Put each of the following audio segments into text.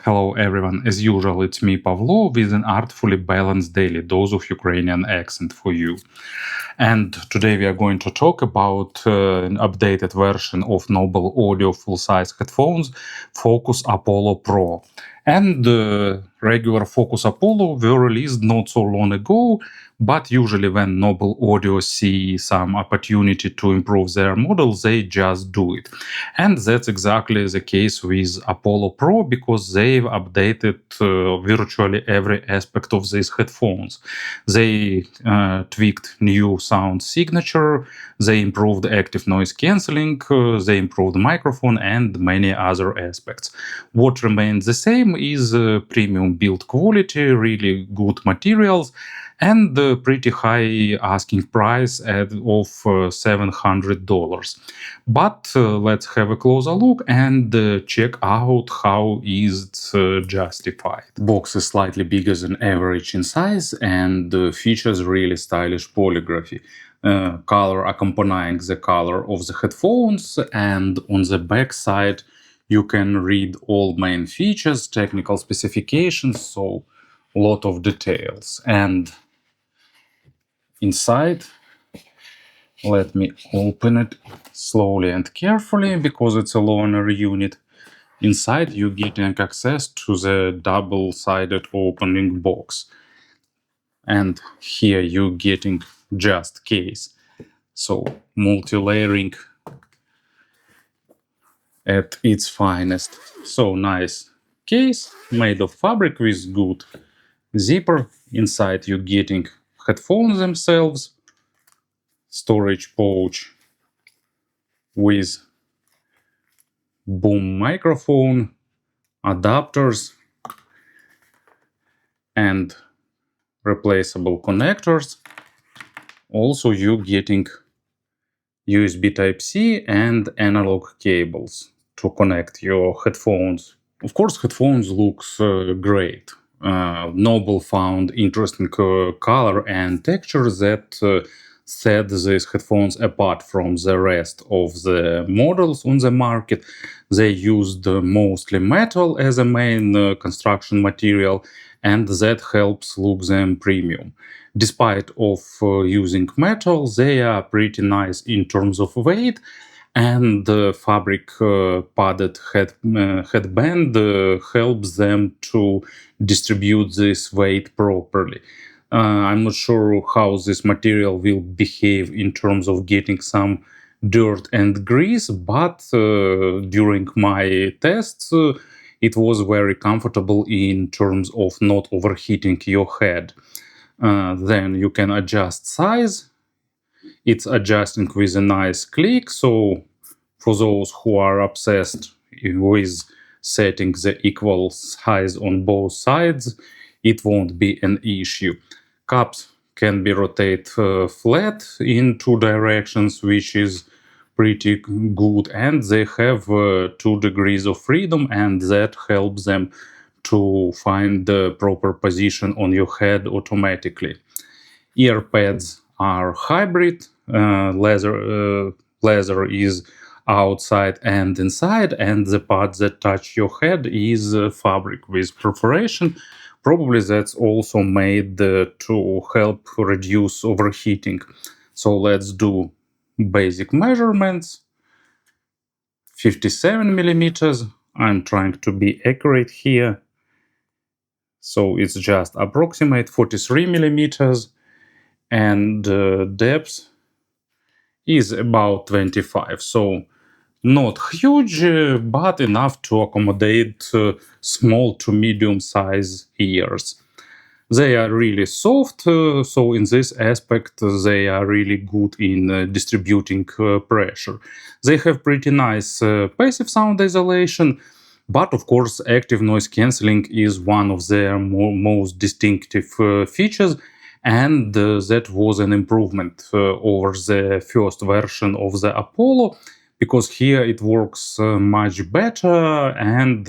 Hello everyone, as usual it's me Pavlo with an artfully balanced daily dose of Ukrainian accent for you. And today we are going to talk about an updated version of Noble Audio full-size headphones, FoKus Apollo Pro. And regular FoKus Apollo were released not so long ago, but usually when Noble Audio see some opportunity to improve their model, they just do it. And that's exactly the case with Apollo Pro, because they've updated virtually every aspect of these headphones. They tweaked new sound signature, they improved active noise cancelling, they improved microphone and many other aspects. What remains the same is premium build quality, really good materials, and pretty high asking price of $700. But let's have a closer look and check out how is it justified. Box is slightly bigger than average in size and features really stylish polygraphy. Color accompanying the color of the headphones, and on the back side you can read all main features, technical specifications, so a lot of details. And inside, let me open it slowly and carefully because it's a loaner unit. Inside you getting access to the double-sided opening box. And here you getting just case. So multi-layering at its finest. So nice case made of fabric with good zipper. Inside you getting headphones themselves, storage pouch with boom microphone, adapters, and replaceable connectors. Also you getting USB Type-C and analog cables to connect your headphones. Of course, headphones looks great. Noble found interesting color and texture that set these headphones apart from the rest of the models on the market. They used mostly metal as a main construction material, and that helps look them premium. Despite of using metal, they are pretty nice in terms of weight, and the fabric padded headband helps them to distribute this weight properly. I'm not sure how this material will behave in terms of getting some dirt and grease, but during my tests it was very comfortable in terms of not overheating your head. Then you can adjust size. It's adjusting with a nice click, so for those who are obsessed with setting the equal size on both sides, it won't be an issue. Cups can be rotated flat in two directions, which is pretty good, and they have 2 degrees of freedom, and that helps them to find the proper position on your head automatically. Ear pads are hybrid, leather is outside and inside, and the part that touch your head is fabric with perforation. Probably that's also made to help reduce overheating. So let's do basic measurements. 57 millimeters. I'm trying to be accurate here. So it's just approximate 43 millimeters, and depth is about 25. So not huge, but enough to accommodate small to medium size ears. They are really soft, so in this aspect they are really good in distributing pressure. They have pretty nice passive sound isolation, but of course active noise cancelling is one of their most distinctive features, and that was an improvement over the first version of the Apollo, because here it works much better and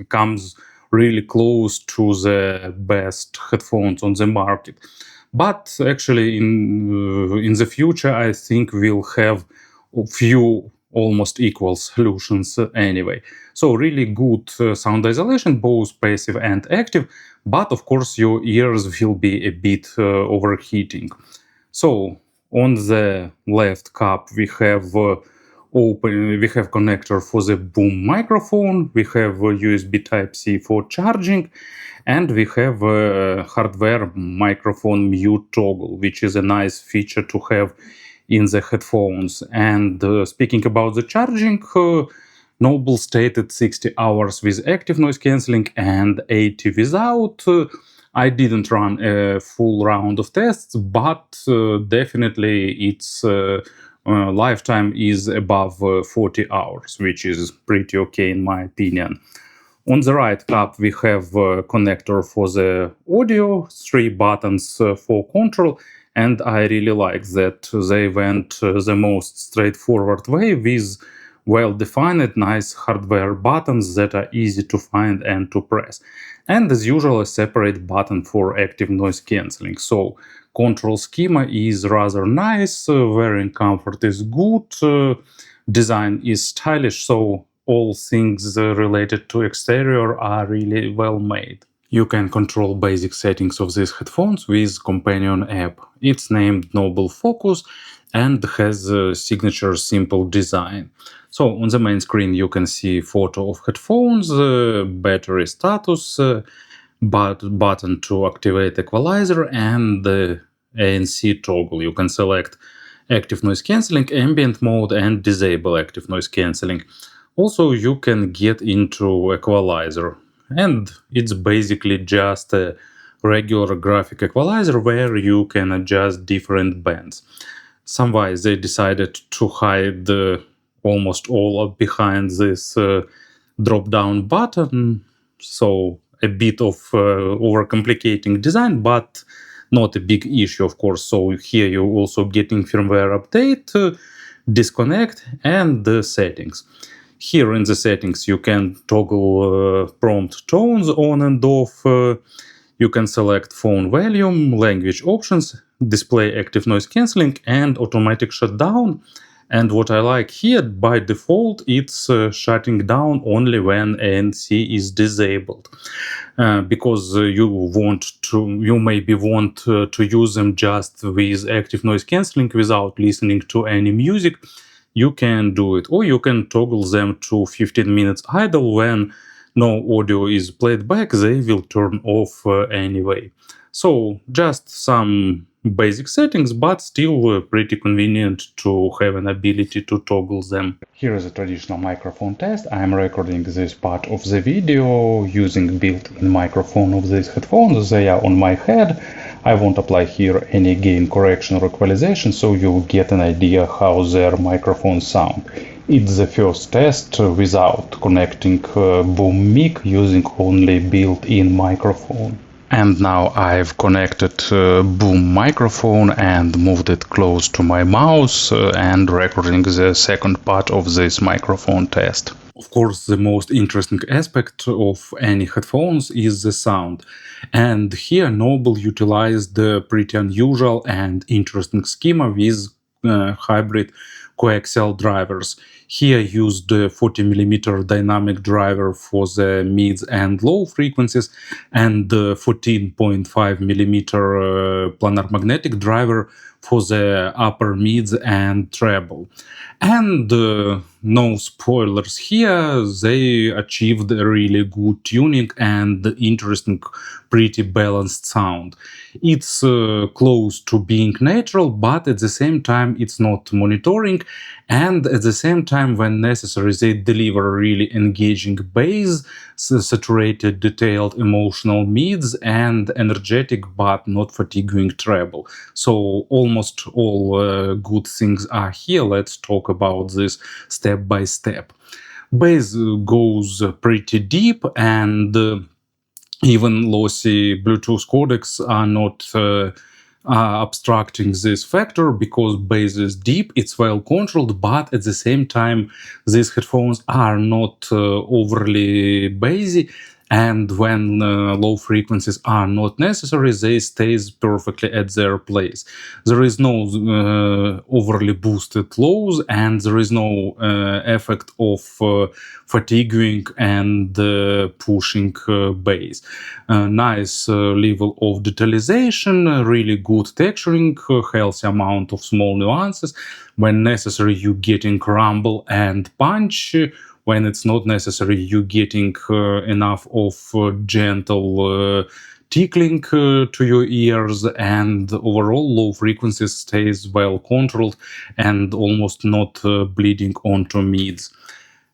comes really close to the best headphones on the market. But actually in the future I think we'll have a few almost equal solutions anyway. So really good sound isolation, both passive and active, but of course your ears will be a bit overheating. So on the left cup we have connector for the boom microphone, we have USB Type-C for charging, and we have a hardware microphone mute toggle, which is a nice feature to have in the headphones. And speaking about the charging, Noble stated 60 hours with active noise cancelling and 80 without. I didn't run a full round of tests, but definitely its lifetime is above 40 hours, which is pretty okay in my opinion. On the right cup we have a connector for the audio, 3 buttons for control, and I really like that they went the most straightforward way with well-defined, nice hardware buttons that are easy to find and to press. And as usual, a separate button for active noise cancelling. So control schema is rather nice, wearing comfort is good, design is stylish, so all things related to exterior are really well made. You can control basic settings of these headphones with companion app. It's named Noble FoKus and has a signature simple design. So on the main screen you can see photo of headphones, battery status, button to activate equalizer, and the ANC toggle. You can select active noise cancelling, ambient mode, and disable active noise cancelling. Also you can get into equalizer, and it's basically just a regular graphic equalizer where you can adjust different bands. Somehow they decided to hide almost all behind this drop down button, so a bit of overcomplicating design, but not a big issue of course. So here you're also getting firmware update, disconnect, and the settings. Here in the settings you can toggle prompt tones on and off, you can select phone volume, language options, display active noise cancelling, and automatic shutdown. And what I like here, by default it's shutting down only when ANC is disabled, because you maybe want to use them just with active noise cancelling without listening to any music. You can do it, or you can toggle them to 15 minutes idle. When no audio is played back, they will turn off anyway. So just some basic settings, but still pretty convenient to have an ability to toggle them. Here is a traditional microphone test. I'm recording this part of the video using built-in microphone of these headphones. They are on my head. I won't apply here any gain correction or equalization, so you'll get an idea how their microphones sound. It's the first test without connecting boom mic, using only built-in microphone. And now I've connected boom microphone and moved it close to my mouth and recording the second part of this microphone test. Of course, the most interesting aspect of any headphones is the sound. And here Noble utilized the pretty unusual and interesting schema with hybrid coaxial drivers. Here used the 40mm dynamic driver for the mids and low frequencies, and the 14.5mm planar magnetic driver for the upper mids and treble. And no spoilers here, they achieved a really good tuning and interesting, pretty balanced sound. It's close to being natural, but at the same time it's not monitoring, and at the same time when necessary they deliver really engaging bass, saturated, detailed, emotional mids, and energetic but not fatiguing treble. So almost all good things are here. Let's talk about this step by step. Bass goes pretty deep, and even lossy Bluetooth codecs are not obstructing this factor, because bass is deep, it's well controlled, but at the same time these headphones are not overly bassy, and when low frequencies are not necessary, they stays perfectly at their place. There is no overly boosted lows, and there is no effect of fatiguing and pushing bass. Nice level of detalization, really good texturing, healthy amount of small nuances. When necessary, you getting rumble and punch. When it's not necessary, you getting enough of gentle tickling to your ears, and overall low frequencies stays well controlled and almost not bleeding onto mids.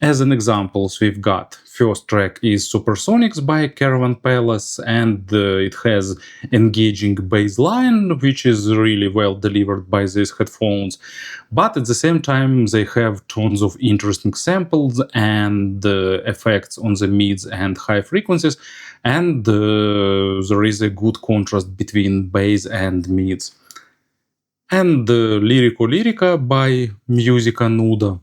As an examples, we've got first track is Supersonics by Caravan Palace, and it has engaging bass line, which is really well delivered by these headphones. But at the same time, they have tons of interesting samples and effects on the mids and high frequencies, and there is a good contrast between bass and mids. And Lirica by Musica Nuda.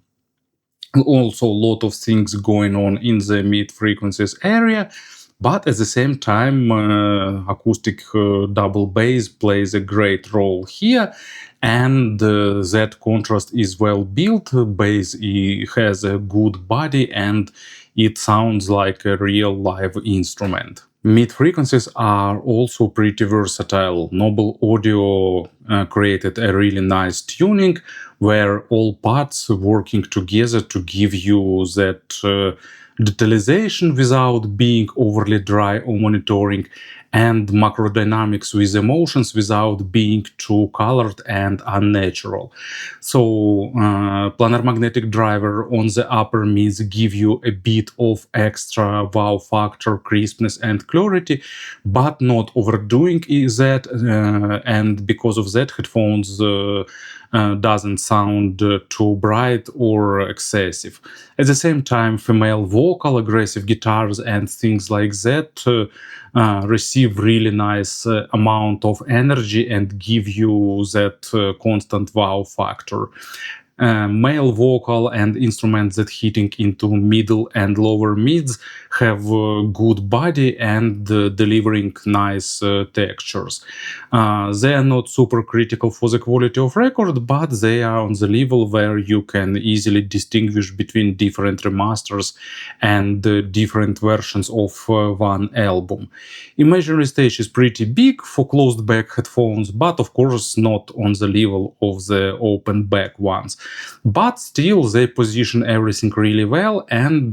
Also a lot of things going on in the mid frequencies area, but at the same time acoustic double bass plays a great role here, and that contrast is well built. Bass has a good body and it sounds like a real live instrument. Mid frequencies are also pretty versatile. Noble Audio created a really nice tuning where all parts working together to give you that detalization without being overly dry or monitoring, and macrodynamics with emotions without being too colored and unnatural. So planar magnetic driver on the upper mids give you a bit of extra wow factor, crispness and clarity, but not overdoing that, and because of that headphones doesn't sound too bright or excessive. At the same time, female vocal, aggressive guitars and things like that receive really nice amount of energy and give you that constant wow factor. Male vocal and instruments that hitting into middle and lower mids have good body and delivering nice textures. They are not super critical for the quality of record, but they are on the level where you can easily distinguish between different remasters and different versions of one album. Imaginary stage is pretty big for closed back headphones, but of course not on the level of the open back ones. But still, they position everything really well and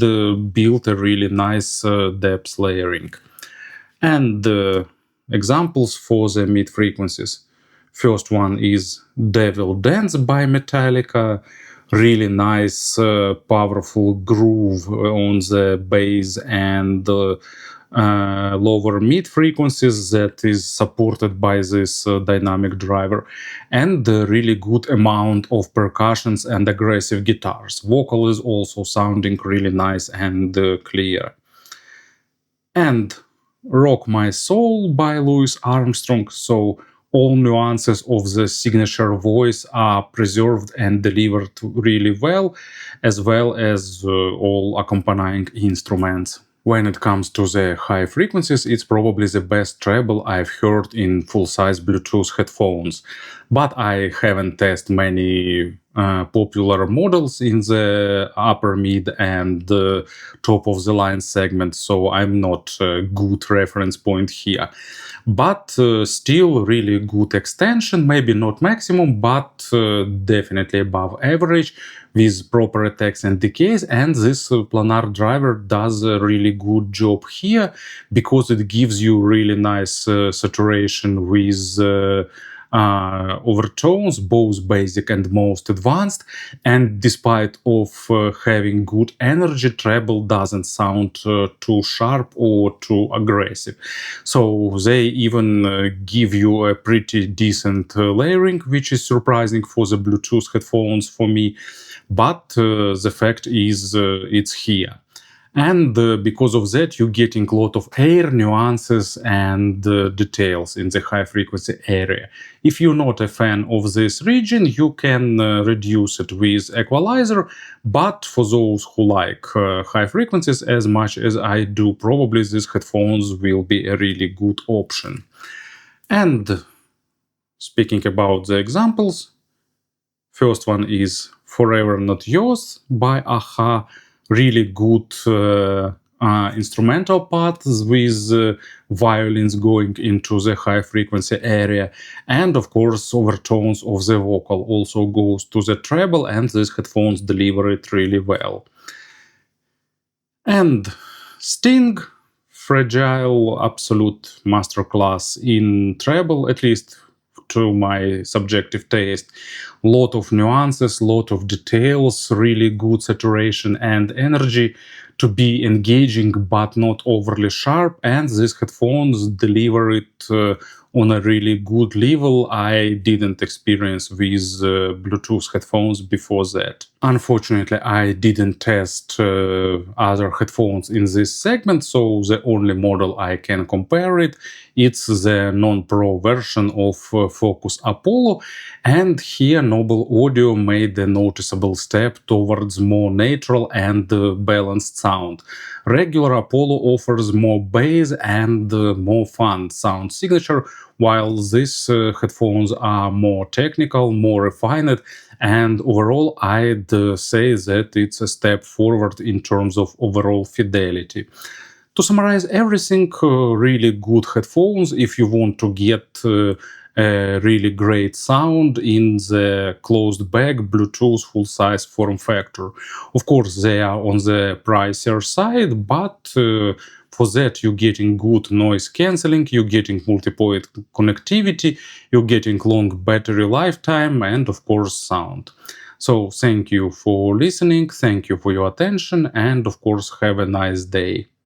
build a really nice depth layering. And examples for the mid frequencies. First one is Devil Dance by Metallica. Really nice, powerful groove on the bass and lower mid frequencies that is supported by this dynamic driver, and a really good amount of percussions and aggressive guitars. Vocal is also sounding really nice and clear. And Rock My Soul by Louis Armstrong. So all nuances of the signature voice are preserved and delivered really well as all accompanying instruments. When it comes to the high frequencies, it's probably the best treble I've heard in full-size Bluetooth headphones. But I haven't tested many popular models in the upper mid and top of the line segment, so I'm not a good reference point here. But still really good extension, maybe not maximum, but definitely above average with proper attacks and decays, and this planar driver does a really good job here because it gives you really nice saturation with overtones, both basic and most advanced, and despite of having good energy, treble doesn't sound too sharp or too aggressive. So they even give you a pretty decent layering, which is surprising for the Bluetooth headphones for me, but the fact is it's here. And because of that, you're getting a lot of air nuances and details in the high frequency area. If you're not a fan of this region, you can reduce it with equalizer, but for those who like high frequencies as much as I do, probably these headphones will be a really good option. And speaking about the examples, first one is Forever Not Yours by Aha. Really good instrumental parts with violins going into the high frequency area, and of course overtones of the vocal also goes to the treble, and these headphones deliver it really well. And Sting, fragile, absolute masterclass in treble, at least to my subjective taste. Lot of nuances, lot of details, really good saturation and energy to be engaging but not overly sharp, and these headphones deliver it on a really good level I didn't experience with Bluetooth headphones before that. Unfortunately, I didn't test other headphones in this segment, so the only model I can compare it's the non-pro version of FoKus Apollo, and here Noble Audio made a noticeable step towards more natural and balanced sound. Regular Apollo offers more bass and more fun sound signature, while these headphones are more technical, more refined, and overall I'd say that it's a step forward in terms of overall fidelity. To summarize everything, really good headphones if you want to get a really great sound in the closed bag Bluetooth full-size form factor. Of course, they are on the pricier side, but for that you're getting good noise cancelling, you're getting multi-point connectivity, you're getting long battery lifetime, and of course sound. So thank you for listening, thank you for your attention, and of course have a nice day.